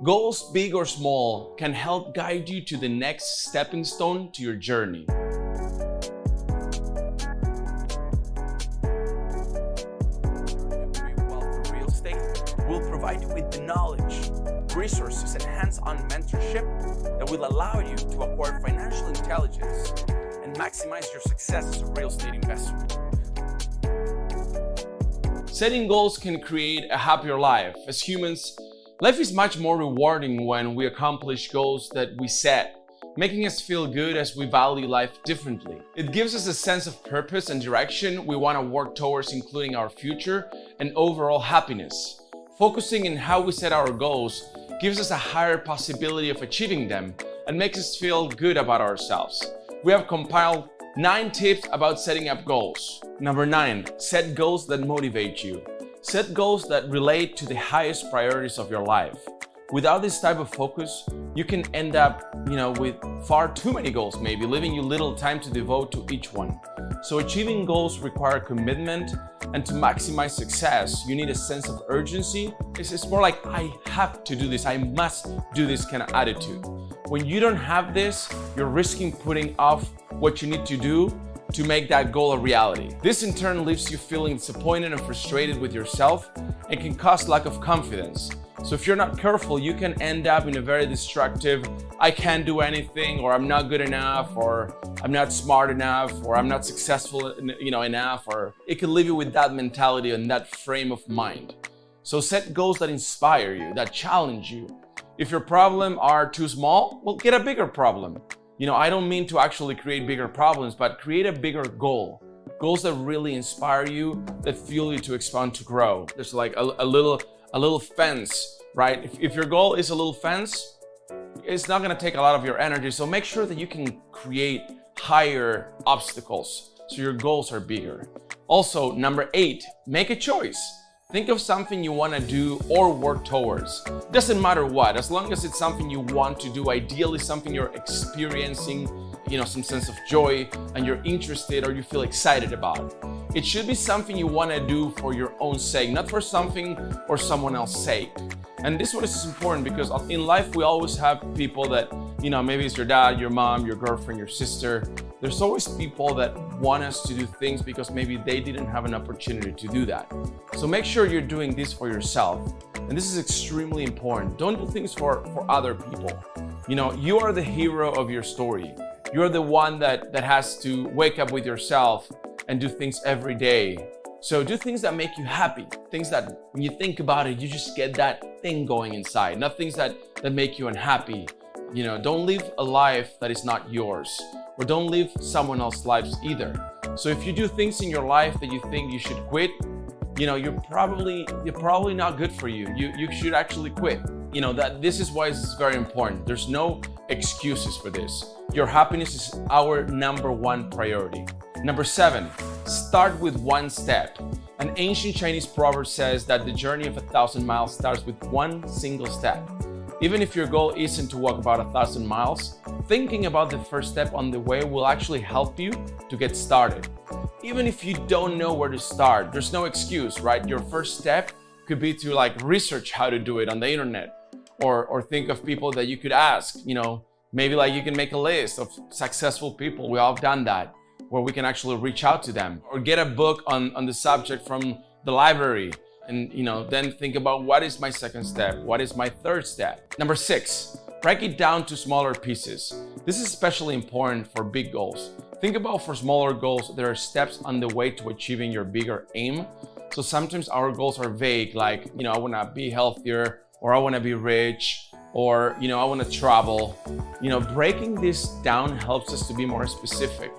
Goals, big or small, can help guide you to the next stepping stone to your journey. For real estate, we'll provide you with the knowledge, resources, and hands-on mentorship that will allow you to acquire financial intelligence and maximize your success as a real estate investor. Setting goals can create a happier life. As humans, life is much more rewarding when we accomplish goals that we set, making us feel good as we value life differently. It gives us a sense of purpose and direction we want to work towards, including our future and overall happiness. Focusing on how we set our goals gives us a higher possibility of achieving them and makes us feel good about ourselves. We have compiled 9 tips about setting up goals. Number 9, set goals that motivate you. Set goals that relate to the highest priorities of your life. Without this type of focus, you can end up, with far too many goals, maybe leaving you little time to devote to each one. So achieving goals require commitment, and to maximize success, you need a sense of urgency. It's more like, I have to do this, I must do this kind of attitude. When you don't have this, you're risking putting off what you need to do to make that goal a reality. This in turn leaves you feeling disappointed and frustrated with yourself and can cause lack of confidence. So if you're not careful, you can end up in a very destructive, I can't do anything, or I'm not good enough, or I'm not smart enough, or I'm not successful enough, or it can leave you with that mentality and that frame of mind. So set goals that inspire you, that challenge you. If your problems are too small, well, get a bigger problem. I don't mean to actually create bigger problems, but create a bigger goal. Goals that really inspire you, that fuel you to expand, to grow. There's like a little fence, right? If your goal is a little fence, it's not gonna take a lot of your energy. So make sure that you can create higher obstacles so your goals are bigger. Also, number 8, make a choice. Think of something you want to do or work towards. Doesn't matter what, as long as it's something you want to do, ideally something you're experiencing, some sense of joy and you're interested or you feel excited about. It should be something you want to do for your own sake, not for something or someone else's sake. And this one is important because in life we always have people that, maybe it's your dad, your mom, your girlfriend, your sister. There's always people that want us to do things because maybe they didn't have an opportunity to do that. So make sure you're doing this for yourself. And this is extremely important. Don't do things for other people. You are the hero of your story. You're the one that has to wake up with yourself and do things every day. So do things that make you happy. Things that when you think about it, you just get that thing going inside. Not things that make you unhappy. Don't live a life that is not yours. Or don't live someone else's lives either. So if you do things in your life that you think you should quit, you're probably not good for you. You should actually quit. That this is why it's very important. There's no excuses for this. Your happiness is our number 1 priority. Number 7, start with one step. An ancient Chinese proverb says that the journey of 1,000 miles starts with one single step. Even if your goal isn't to walk about 1,000 miles, thinking about the first step on the way will actually help you to get started. Even if you don't know where to start, there's no excuse, right? Your first step could be to research how to do it on the internet, or think of people that you could ask. Maybe you can make a list of successful people. We all have done that, where we can actually reach out to them, or get a book on the subject from the library. And then think about, what is my second step? What is my third step? Number 6, break it down to smaller pieces. This is especially important for big goals. Think about, for smaller goals, there are steps on the way to achieving your bigger aim. So sometimes our goals are vague, like, I want to be healthier, or I want to be rich, or, I want to travel. Breaking this down helps us to be more specific.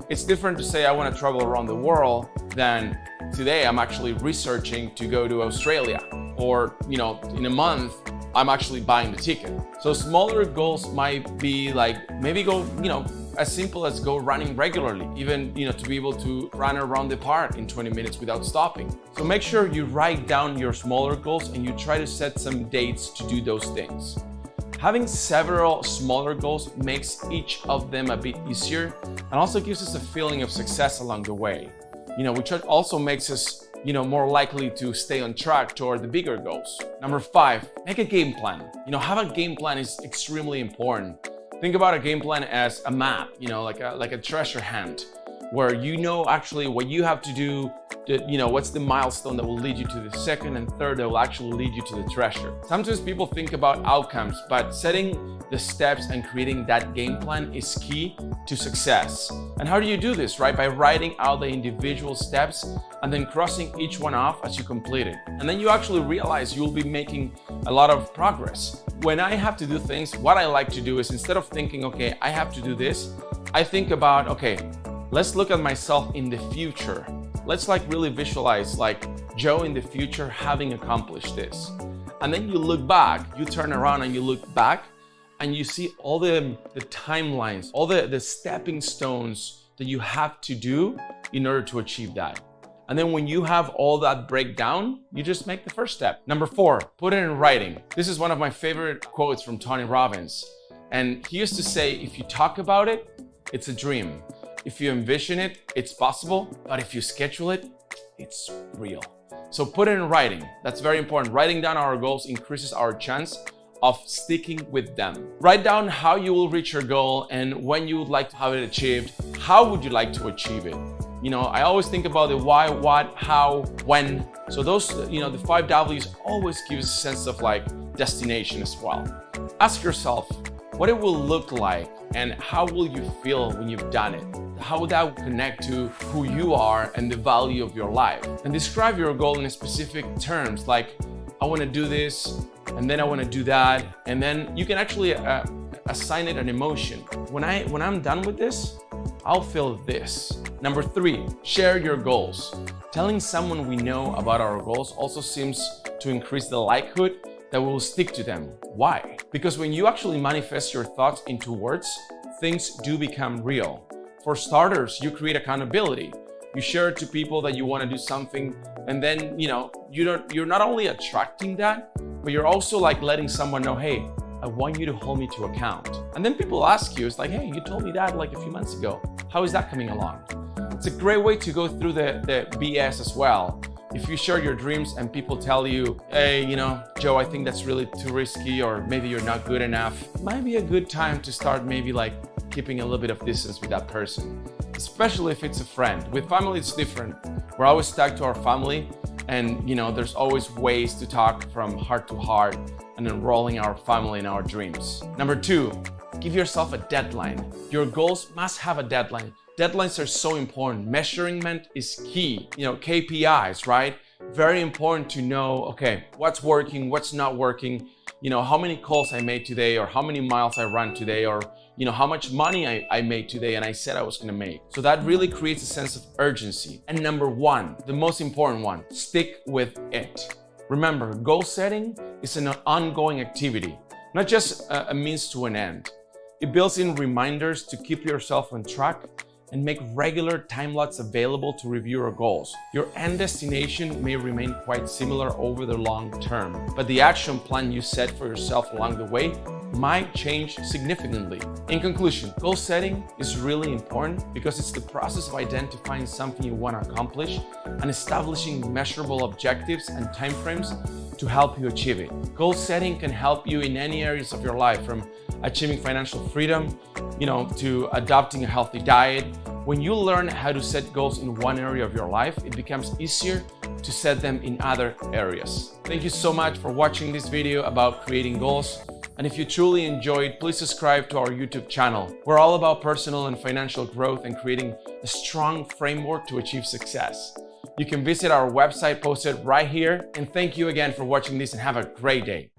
It's different to say I want to travel around the world than today I'm actually researching to go to Australia, or in a month I'm actually buying the ticket. So smaller goals might be maybe go as simple as go running regularly, even to be able to run around the park in 20 minutes without stopping. So make sure you write down your smaller goals and you try to set some dates to do those things. Having several smaller goals makes each of them a bit easier and also gives us a feeling of success along the way, which also makes us more likely to stay on track toward the bigger goals. Number 5, make a game plan. Have a game plan is extremely important. Think about a game plan as a map, like a treasure hunt, where actually what you have to do, what's the milestone that will lead you to the second and third that will actually lead you to the treasure. Sometimes people think about outcomes, but setting the steps and creating that game plan is key to success. And how do you do this, right? By writing out the individual steps and then crossing each one off as you complete it. And then you actually realize you'll be making a lot of progress. When I have to do things, what I like to do is, instead of thinking, okay, I have to do this, I think about, okay, let's look at myself in the future. Let's really visualize Joe in the future having accomplished this. And then you look back, you turn around and you look back and you see all the timelines, all the stepping stones that you have to do in order to achieve that. And then when you have all that breakdown, you just make the first step. Number 4, put it in writing. This is one of my favorite quotes from Tony Robbins. And he used to say, if you talk about it, it's a dream. If you envision it, it's possible, but if you schedule it, it's real. So put it in writing. That's very important. Writing down our goals increases our chance of sticking with them. Write down how you will reach your goal and when you would like to have it achieved. How would you like to achieve it? I always think about the why, what, how, when. So those, the 5 W's always gives a sense of destination as well. Ask yourself what it will look like and how will you feel when you've done it? How would that connect to who you are and the value of your life? And describe your goal in specific terms, like, I want to do this, and then I want to do that, and then you can actually assign it an emotion. When I'm done with this, I'll feel this. Number 3, share your goals. Telling someone we know about our goals also seems to increase the likelihood that we will stick to them. Why? Because when you actually manifest your thoughts into words, things do become real. For starters, you create accountability. You share it to people that you want to do something, and then you're not only attracting that, but you're also letting someone know, hey, I want you to hold me to account. And then people ask you, it's like, hey, you told me that a few months ago. How is that coming along? It's a great way to go through the BS as well. If you share your dreams and people tell you, hey, Joe, I think that's really too risky, or maybe you're not good enough, it might be a good time to start maybe keeping a little bit of distance with that person, especially if it's a friend. With family, it's different. We're always stuck to our family, and there's always ways to talk from heart to heart and enrolling our family in our dreams. Number 2, give yourself a deadline. Your goals must have a deadline. Deadlines are so important. Measurement is key. KPIs, right? Very important to know, okay, what's working, what's not working, how many calls I made today, or how many miles I ran today, or how much money I made today and I said I was gonna make. So that really creates a sense of urgency. And number 1, the most important one, stick with it. Remember, goal setting is an ongoing activity, not just a means to an end. It builds in reminders to keep yourself on track and make regular time slots available to review your goals. Your end destination may remain quite similar over the long term, but the action plan you set for yourself along the way might change significantly. In conclusion, goal setting is really important because it's the process of identifying something you want to accomplish and establishing measurable objectives and timeframes to help you achieve it. Goal setting can help you in any areas of your life, from achieving financial freedom, to adopting a healthy diet. When you learn how to set goals in one area of your life, it becomes easier to set them in other areas. Thank you so much for watching this video about creating goals. And if you truly enjoyed, please subscribe to our YouTube channel. We're all about personal and financial growth and creating a strong framework to achieve success. You can visit our website posted right here. And thank you again for watching this, and have a great day.